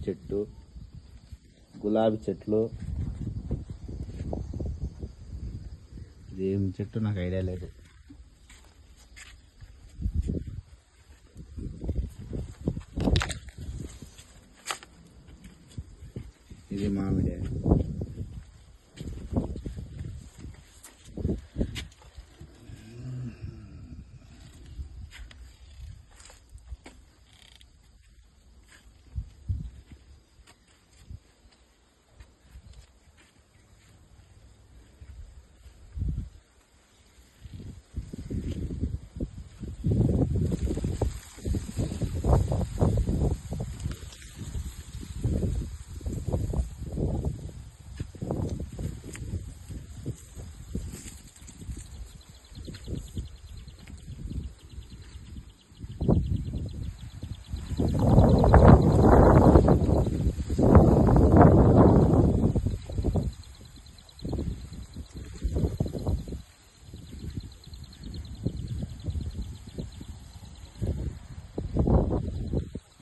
చెట్టు, గులాబీ చెట్లు. ఇదేం చెట్టు నాకు ఐడియా లేదు. ఇది మామిడి.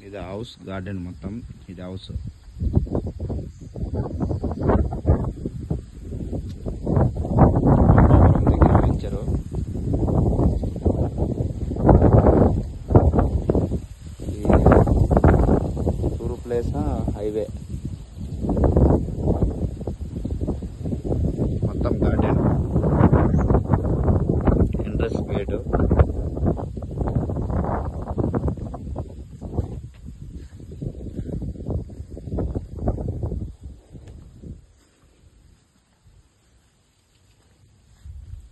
ఇది హౌస్ గార్డెన్ మొత్తం. ఇది house. Venture. Tour place highway మొత్తం గార్డెన్. Entrance gate.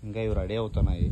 ఇంకా ఇవి రెడీ అవుతున్నాయి.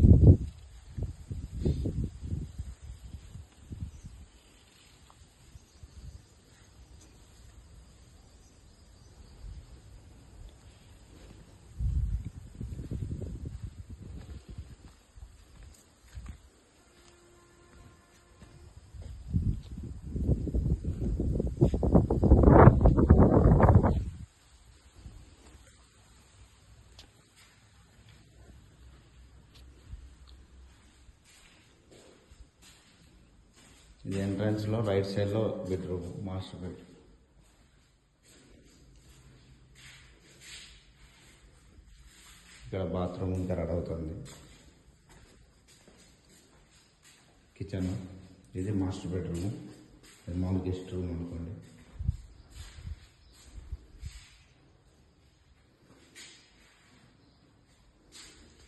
ఇది ఎంట్రన్స్ లో రైట్ సైడ్ లో బెడ్రూమ్, మాస్టర్ బెడ్. ఇక్కడ బాత్రూమ్ ఇంకా రెడీ అవుతుంది. కిచెన్. ఇది మాస్టర్ బెడ్రూమ్. ఇది మామూలు గెస్ట్ రూమ్ అనుకోండి.